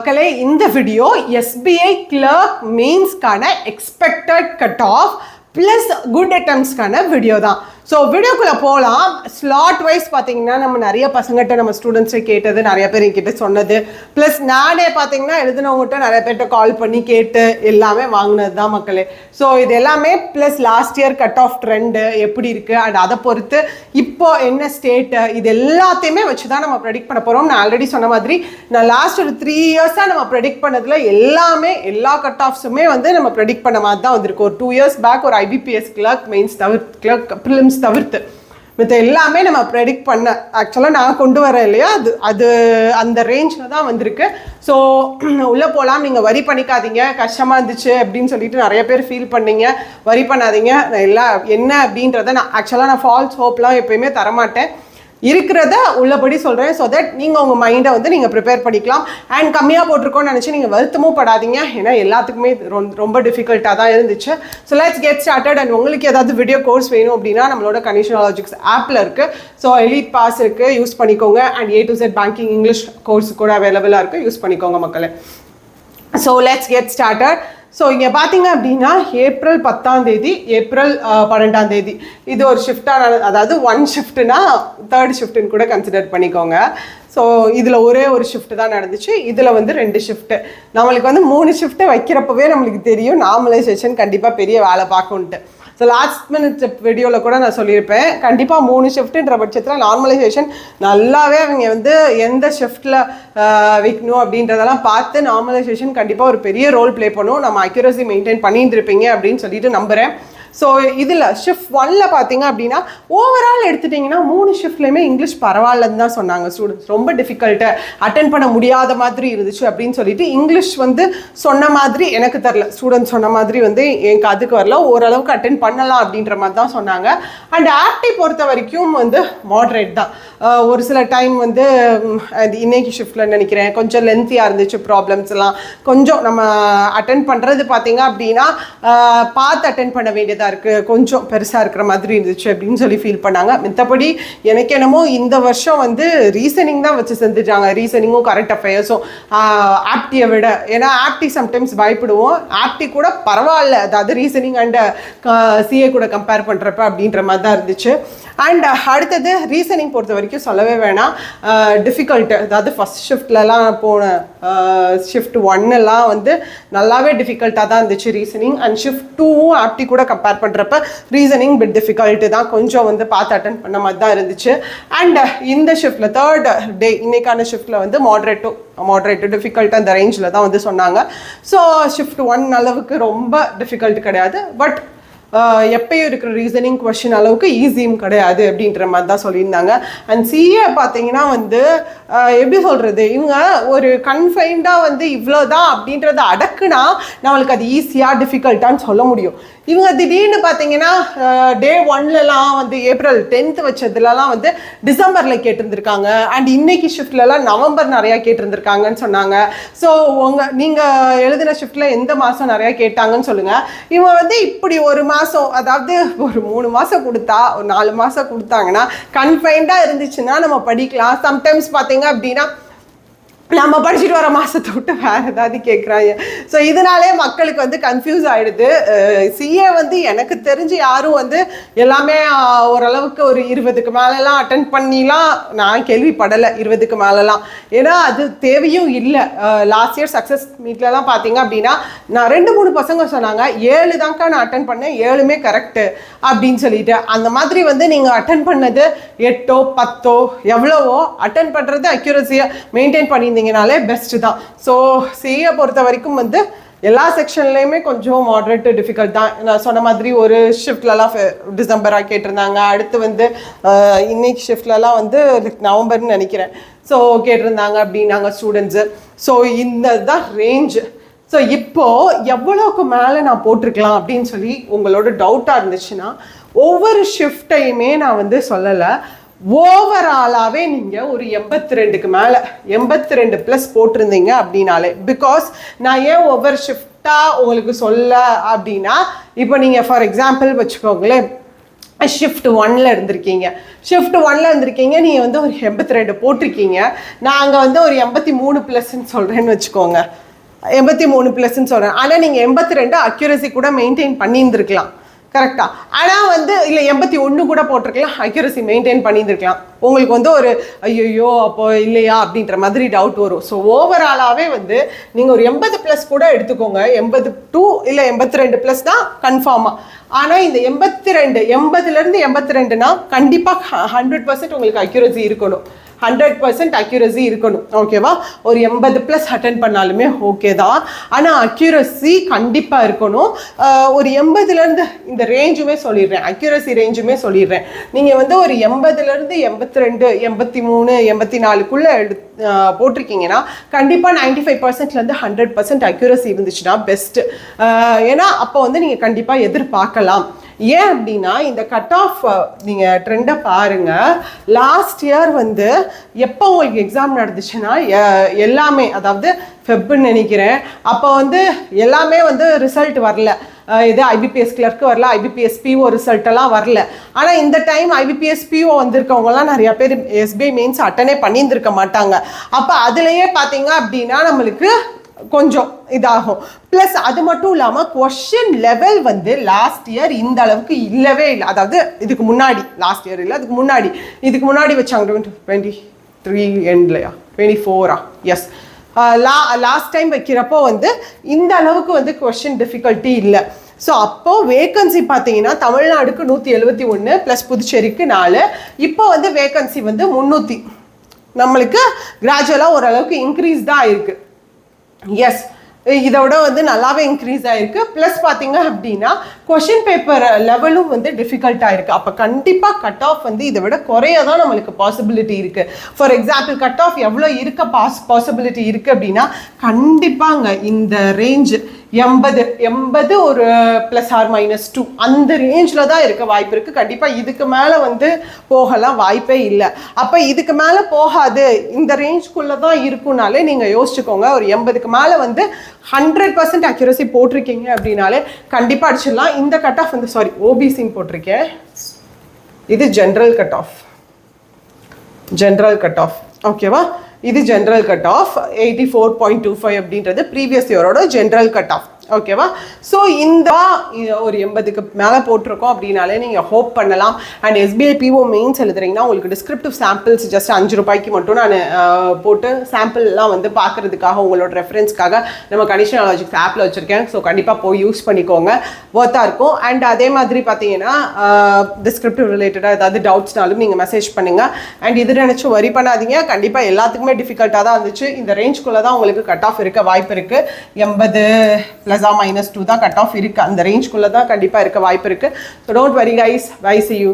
மக்களே, இந்த video SBI clerk meansக்கான expected cutoff plus good attemptsக்கான வீடியோ தான். ஸோ வீடியோக்குள்ளே போகலாம். ஸ்லாட் வைஸ் பார்த்தீங்கன்னா நம்ம நிறைய பசங்கள்கிட்ட நம்ம ஸ்டூடெண்ட்ஸை கேட்டது, நிறைய பேர் என்கிட்ட சொன்னது, ப்ளஸ் நானே பார்த்தீங்கன்னா எழுதினவங்ககிட்ட நிறைய பேர்கிட்ட கால் பண்ணி கேட்டு எல்லாமே வாங்கினது தான் மக்களே. ஸோ இது எல்லாமே plus last year cut off trend எப்படி இருக்குது அண்ட் அதை பொறுத்து இப்போ என்ன ஸ்டேட்டு, இது எல்லாத்தையுமே வச்சு தான் நம்ம ப்ரெடிக்ட் பண்ண போகிறோம். நான் ஆல்ரெடி சொன்ன மாதிரி நான் லாஸ்ட் ஒரு 3 இயர்ஸாக நம்ம ப்ரெடிக்ட் பண்ணதில் எல்லா கட் ஆஃப்ஸுமே வந்து நம்ம ப்ரெடிக்ட் பண்ண மாதிரி தான் வந்திருக்கு. ஒரு 2 இயர்ஸ் பேக் ஒரு IBPS clerk, mains clerk, prelims தவிர்த்து மற்ற எல்லாமே நம்ம ப்ரெடிக்ட் பண்ண ஆக்சுவலாக நான் கொண்டு வரேன் இல்லையா, அது அந்த ரேஞ்சில் தான் வந்திருக்கு. ஸோ உள்ளே போகலாம். நீங்கள் வரி பண்ணிக்காதீங்க, கஷ்டமாக இருந்துச்சு அப்படின்னு சொல்லிட்டு நிறைய பேர் ஃபீல் பண்ணீங்க. வரி பண்ணாதீங்க. நான் என்ன அப்படின்றத நான் ஆக்சுவலாக நான் ஃபால்ஸ் ஹோப்லாம் எப்போயுமே தரமாட்டேன், இருக்கிறத உள்ளபடி சொல்கிறேன். ஸோ தட் நீங்கள் உங்கள் மைண்டை வந்து நீங்கள் ப்ரிப்பேர் பண்ணிக்கலாம். அண்ட் கம்மியாக போட்டிருக்கோன்னு நினச்சி நீங்கள் வருத்தமும் படாதீங்க, ஏன்னா எல்லாத்துக்குமே ரொம்ப டிஃபிகல்ட்டாக தான் இருந்துச்சு. So let's get started. And உங்களுக்கு ஏதாவது வீடியோ கோர்ஸ் வேணும் அப்படின்னா நம்மளோட கண்டிஷனாலஜிக்ஸ் ஆப்பில் இருக்குது. ஸோ எலிட் பாஸ் இருக்குது, யூஸ் பண்ணிக்கோங்க. And A to Z banking English course கூட அவைலபிளாக இருக்குது, யூஸ் பண்ணிக்கோங்க மக்களே. So let's get started. So இங்கே பார்த்தீங்க அப்படின்னா ஏப்ரல் 10ஆம் தேதி, ஏப்ரல் 12ஆம் தேதி இது ஒரு ஷிஃப்டாக, அதாவது 1 ஷிஃப்ட்னா 3rd ஷிஃப்ட்டுன்னு கூட கன்சிடர் பண்ணிக்கோங்க. ஸோ இதில் ஒரே ஒரு ஷிஃப்ட் தான் நடந்துச்சு, இதில் வந்து 2 ஷிஃப்ட்டு. நம்மளுக்கு வந்து 3 ஷிஃப்ட்டு வைக்கிறப்பவே நம்மளுக்கு தெரியும் நார்மலைசேஷன் கண்டிப்பாக பெரிய வேலை பார்க்கும்ன்ட்டு. ஸோ லாஸ்ட் மினிட் வீடியோவில் கூட நான் சொல்லியிருப்பேன், கண்டிப்பாக 3 ஷிஃப்ட்டுன்ற பட்சத்தில் நார்மலைசேஷன் நல்லாவே அவங்க வந்து எந்த ஷிஃப்ட்டில் வைக்கணும் அப்படின்றதெல்லாம் பார்த்து நார்மலைசேஷன் கண்டிப்பாக ஒரு பெரிய ரோல் ப்ளே பண்ணும். நம்ம அக்யூரசி மெயின்டைன் பண்ணிட்டு இருப்பீங்க அப்படின்னு சொல்லிட்டு நம்புகிறேன். ஸோ இதில் ஷிஃப்ட் 1ல் பார்த்தீங்க அப்படின்னா ஓவரால் எடுத்துட்டிங்கன்னா 3 ஷிஃப்ட்லேயுமே இங்கிலீஷ் பரவாயில்லன்னு தான் சொன்னாங்க ஸ்டூடெண்ட்ஸ். ரொம்ப டிஃபிகல்ட்டு, அட்டென்ட் பண்ண முடியாத மாதிரி இருந்துச்சு அப்படின்னு சொல்லிட்டு இங்கிலீஷ் வந்து சொன்ன மாதிரி எனக்கு தெரில, ஸ்டூடெண்ட்ஸ் சொன்ன மாதிரி வந்து எனக்கு அதுக்கு வரல, ஓரளவுக்கு அட்டென்ட் பண்ணலாம் அப்படின்ற மாதிரி தான் சொன்னாங்க. அண்ட் ஆப்டி பொறுத்த வரைக்கும் வந்து மாட்ரேட் தான். ஒரு சில டைம் வந்து இன்னைக்கு ஷிஃப்ட்டில் நினைக்கிறேன் கொஞ்சம் லென்த்தியாக இருந்துச்சு, ப்ராப்ளம்ஸ் எல்லாம் கொஞ்சம் நம்ம அட்டென்ட் பண்ணுறது பார்த்தீங்க அப்படின்னா பார்த்து அட்டென்ட் பண்ண வேண்டியது இருக்குது, கொஞ்சம் பெருசாக இருக்கிற மாதிரி இருந்துச்சு அப்படின்னு சொல்லி ஃபீல் பண்ணாங்க. மற்றபடி எனக்கு என்னமோ இந்த வருஷம் வந்து ரீசனிங் தான் வச்சு செஞ்சுட்டாங்க, ரீசனிங்கும் கரண்ட் அஃபேர்ஸும் ஆப்டியை விட. ஏன்னா ஆப்டி சம்டைம்ஸ் பயப்படுவோம், ஆப்டி கூட பரவாயில்ல, அதாவது ரீசனிங் அண்ட் CA கூட கம்பேர் பண்ணுறப்ப அப்படின்ற மாதிரி தான் இருந்துச்சு. அண்ட் அடுத்தது ரீசனிங் பொறுத்த வரைக்கும் சொல்லவே வேணாம், டிஃபிகல்ட்டு. அதாவது ஃபஸ்ட் ஷிஃப்ட்லலாம் போன ஷிஃப்ட் 1 வந்து நல்லாவே டிஃபிகல்ட்டாக தான் இருந்துச்சு ரீசனிங். அண்ட் ஷிஃப்ட் 2வும் ஆப்டி கூட கம்பேர் பண்ணுறப்ப ரீசனிங் பிட் டிஃபிகல்ட்டு தான், கொஞ்சம் வந்து பார்த்து அட்டென்ட் பண்ண மாதிரி தான் இருந்துச்சு. அண்ட் இந்த ஷிஃப்ட்டில் 3rd டே இன்னைக்கான ஷிஃப்ட்டில் வந்து மாட்ரேட்டு டிஃபிகல்ட் அந்த ரேஞ்சில் தான் வந்து சொன்னாங்க. ஸோ ஷிஃப்ட் 1 அளவுக்கு ரொம்ப டிஃபிகல்ட் கிடையாது, பட் எப்பயும் இருக்கிற ரீசனிங் கொஷின் அளவுக்கு ஈஸியும் கிடையாது அப்படின்ற மாதிரி தான் சொல்லியிருந்தாங்க. அண்ட் CA பார்த்தீங்கன்னா வந்து எப்படி சொல்கிறது, இவங்க ஒரு கன்ஃபைன்டாக வந்து இவ்வளோதான் அப்படின்றத அடக்குனா நம்மளுக்கு அது ஈஸியாக டிஃபிகல்ட்டான்னு சொல்ல முடியும். இவங்க திடீர்னு பார்த்தீங்கன்னா டே 1லலாம் வந்து ஏப்ரல் 10th வச்சதுலலாம் வந்து டிசம்பரில் கேட்டிருந்துருக்காங்க. அண்ட் இன்னைக்கு ஷிஃப்ட்லலாம் நவம்பர் நிறையா கேட்டிருந்துருக்காங்கன்னு சொன்னாங்க. ஸோ நீங்கள் எழுதின ஷிஃப்ட்டில் எந்த மாதம் நிறையா கேட்டாங்கன்னு சொல்லுங்கள். இவங்க வந்து இப்படி ஒரு மாதம், அதாவது ஒரு 3 மாதம் கொடுத்தா, ஒரு 4 மாதம் கொடுத்தாங்கன்னா கன்ஃபைன்டாக இருந்துச்சுன்னா நம்ம படிக்கலாம். சம்டைம்ஸ் பார்த்தீங்க அப்படின்னா நம்ம படிச்சுட்டு வர மாதத்தை விட்டு வேறு ஏதாவது கேட்குறாங்க. ஸோ இதனாலே மக்களுக்கு வந்து கன்ஃபியூஸ் ஆகிடுது. CA வந்து எனக்கு தெரிஞ்சு யாரும் வந்து எல்லாமே ஓரளவுக்கு ஒரு 20க்கு மேலெலாம் அட்டென்ட் பண்ணிலாம் நான் கேள்விப்படலை, 20க்கு மேலெலாம். ஏன்னா அது தேவையும் இல்லை. லாஸ்ட் இயர் சக்ஸஸ் மீட்லலாம் பார்த்தீங்க அப்படின்னா நான் 2-3 பசங்க சொன்னாங்க 7 தான்க்கா நான் அட்டென்ட் பண்ணேன், 7மே கரெக்டு அப்படின்னு சொல்லிட்டு. அந்த மாதிரி வந்து நீங்கள் அட்டென்ட் பண்ணது 8ஓ 10ஓ எவ்வளவோ அட்டென்ட் பண்ணுறது அக்யூரஸியை மெயின்டைன் பண்ணியிருந்தீங்கனாலே பெஸ்ட் தான். ஸோ CA பொறுத்த வரைக்கும் வந்து எல்லா செக்ஷன்லேயுமே கொஞ்சம் மாட்ரேட்டு டிஃபிகல்ட் தான். நான் சொன்ன மாதிரி ஒரு ஷிஃப்ட்லலாம் டிசம்பராக கேட்டிருந்தாங்க, அடுத்து வந்து இன்னைக்கு ஷிஃப்ட்லலாம் வந்து நவம்பர்னு நினைக்கிறேன் ஸோ கேட்டிருந்தாங்க அப்படின்னாங்க ஸ்டூடெண்ட்ஸு. ஸோ இந்த தான் ரேஞ்சு. ஸோ இப்போது எவ்வளோக்கு மேலே நான் போட்டிருக்கலாம் அப்படின்னு சொல்லி உங்களோட டவுட்டாக இருந்துச்சுன்னா ஒவ்வொரு ஷிஃப்டையுமே நான் வந்து சொல்லலை, ஓவராலாகவே நீங்கள் ஒரு 82க்கு மேலே 82+ போட்டிருந்தீங்க அப்படின்னாலே. பிகாஸ் நான் ஏன் ஒவ்வொரு ஷிஃப்டாக உங்களுக்கு சொல்ல அப்படின்னா, இப்போ நீங்கள் ஃபார் எக்ஸாம்பிள் வச்சுக்கோங்களேன், ஷிஃப்ட் 1ல் இருந்திருக்கீங்க. ஷிஃப்ட் 1ல் இருந்திருக்கீங்க, நீங்கள் வந்து ஒரு 82 போட்டிருக்கீங்க. நான் அங்கே வந்து ஒரு 83+ன்னு சொல்கிறேன்னு வச்சுக்கோங்க. 83+ன்னு சொல்கிறேன். ஆனால் நீங்கள் 82 அக்யூரசி கூட மெயின்டைன் பண்ணியிருந்துருக்கலாம். கரெக்டாக. ஆனால் வந்து இல்லை 81 கூட போட்டிருக்கலாம், அக்யூரசி மெயின்டைன் பண்ணியிருந்துருக்கலாம். உங்களுக்கு வந்து ஒரு ஐயோ அப்போ இல்லையா அப்படின்ற மாதிரி டவுட் வரும். ஸோ ஓவராலாகவே வந்து நீங்கள் ஒரு 80+ கூட எடுத்துக்கோங்க. 82 இல்லை 82+ தான் கன்ஃபார்மாக. ஆனால் இந்த 82 80லேருந்து 82னா கண்டிப்பாக 100% உங்களுக்கு அக்யூரசி இருக்கணும். 100% அக்யூரசி இருக்கணும். ஓகேவா? ஒரு 80+ அட்டன் பண்ணாலுமே ஓகே தான். ஆனால் அக்யூரசி கண்டிப்பாக இருக்கணும். ஒரு 80லேருந்து இந்த ரேஞ்சுமே சொல்லிடுறேன், அக்யூரசி ரேஞ்சுமே சொல்லிடுறேன். நீங்கள் வந்து ஒரு 80லேருந்து 82 83 84க்குள்ளே போட்டிருக்கீங்கன்னா கண்டிப்பாக 95%லேருந்து 100% அக்யூரசி இருந்துச்சுன்னா பெஸ்ட்டு. ஏன்னா அப்போ வந்து நீங்கள் கண்டிப்பாக எதிர்பார்க்கலாம். ஏன் அப்படின்னா இந்த கட் ஆஃப் நீங்கள் ட்ரெண்டை பாருங்கள். லாஸ்ட் இயர் வந்து எப்போ உங்களுக்கு எக்ஸாம் நடந்துச்சுன்னா எல்லாமே, அதாவது ஃபெப்னு நினைக்கிறேன், அப்போ வந்து எல்லாமே வந்து ரிசல்ட் வரல. இது ஐபிபிஎஸ் கிளர்க்கு வரல, ஐபிபிஎஸ் பிஓ ரிசல்ட்டெல்லாம் வரல. ஆனால் இந்த டைம் ஐபிபிஎஸ் பிஓ வந்திருக்கவங்கலாம் நிறையா பேர் எஸ்பிஐ மெயின்ஸ் அட்டனே பண்ணியிருந்திருக்க மாட்டாங்க. அப்போ அதுலேயே பார்த்தீங்க அப்படின்னா நம்மளுக்கு கொஞ்சம் இதாகும். ப்ளஸ் அது மட்டும் இல்லாமல் கொஷின் லெவல் வந்து லாஸ்ட் இயர் இந்த அளவுக்கு இல்லவே இல்லை. அதாவது இதுக்கு முன்னாடி, லாஸ்ட் இயர் இல்லை அதுக்கு முன்னாடி வச்சாங்க 2023 எண்ட்லையா 24ஆ எஸ் லாஸ்ட் டைம் வைக்கிறப்போ வந்து இந்த அளவுக்கு வந்து கொஷின் டிஃபிகல்ட்டி இல்லை. ஸோ அப்போது வேக்கன்சி பார்த்தீங்கன்னா தமிழ்நாடுக்கு 171 ப்ளஸ் புதுச்சேரிக்கு 4. இப்போ வந்து வேக்கன்சி வந்து 300 நம்மளுக்கு கிராஜுவலாக ஓரளவுக்கு இன்க்ரீஸ் தான் ஆயிருக்கு. எஸ், இதோட வந்து நல்லாவே இன்க்ரீஸ் ஆகிருக்கு. ப்ளஸ் பார்த்தீங்க அப்படின்னா கொஷின் பேப்பர் லெவலும் வந்து டிஃபிகல்ட்டாக இருக்குது. அப்போ கண்டிப்பாக கட் ஆஃப் வந்து இதை விட குறைய தான் நம்மளுக்கு பாசிபிலிட்டி இருக்குது. ஃபார் எக்ஸாம்பிள் கட் ஆஃப் எவ்வளோ இருக்க பாசிபிலிட்டி இருக்குது அப்படின்னா கண்டிப்பாங்க இந்த ரேஞ்சு 80 ஒரு +or-2 அந்த ரேஞ்சில் தான் இருக்க வாய்ப்பு இருக்குது. கண்டிப்பாக இதுக்கு மேலே வந்து போகலாம் வாய்ப்பே இல்லை. அப்போ இதுக்கு மேலே போகாது, இந்த ரேஞ்சுக்குள்ளே தான் இருக்குனாலே நீங்கள் யோசிச்சுக்கோங்க. ஒரு 80க்கு மேலே வந்து 100% அக்யூரசி போட்டிருக்கீங்க அப்படின்னாலே கண்டிப்பாக அடிச்சிடலாம். இந்த கட் ஆஃப் வந்து ஓபிசின்னு போட்டிருக்கேன், இது ஜென்ரல் கட் ஆஃப் ஓகேவா? இது ஜென்ரல் கட் ஆஃப் 84.25 அப்படின்றது ப்ரீவியஸ் இயரோட ஜென்ரல் கட் ஆஃப். ஓகேவா? ஸோ இந்த ஒரு 80க்கு மேலே போட்டிருக்கோம் அப்படின்னாலே நீங்கள் ஹோப் பண்ணலாம். அண்ட் எஸ்பிஐ பிஓ மெயின்ஸ் எழுதுறீங்கன்னா உங்களுக்கு டிஸ்கிரிப்டிவ் சாம்பிள்ஸ் ஜஸ்ட் 5 ரூபாய்க்கு மட்டும் நான் போட்டு சாம்பிள்லாம் வந்து பார்க்குறதுக்காக உங்களோட ரெஃபரன்ஸ்க்காக நம்ம கண்டிஷனல் லாஜிக்ஸ் ஆப்பில் வச்சுருக்கேன். ஸோ கண்டிப்பாக போய் யூஸ் பண்ணிக்கோங்க, ஒர்த்தாக இருக்கும். அண்ட் அதே மாதிரி பார்த்தீங்கன்னா டிஸ்கிரிப்டிவ் ரிலேட்டடாக ஏதாவது டவுட்ஸ்னாலும் நீங்கள் மெசேஜ் பண்ணுங்கள். அண்ட் இது நினச்சி வரி பண்ணாதீங்க, கண்டிப்பாக எல்லாத்துக்குமே டிஃபிகல்ட்டாக தான் இருந்துச்சு. இந்த ரேஞ்சுக்குள்ளே தான் உங்களுக்கு கட் ஆஃப் இருக்க வாய்ப்பு இருக்குது. 80 +or-2 தான் கட் ஆஃப் இருக்குது. அந்த ரேஞ்சுக்குள்ளே தான் கண்டிப்பாக இருக்க வாய்ப்பு இருக்குது. So don't worry guys, bye, see you.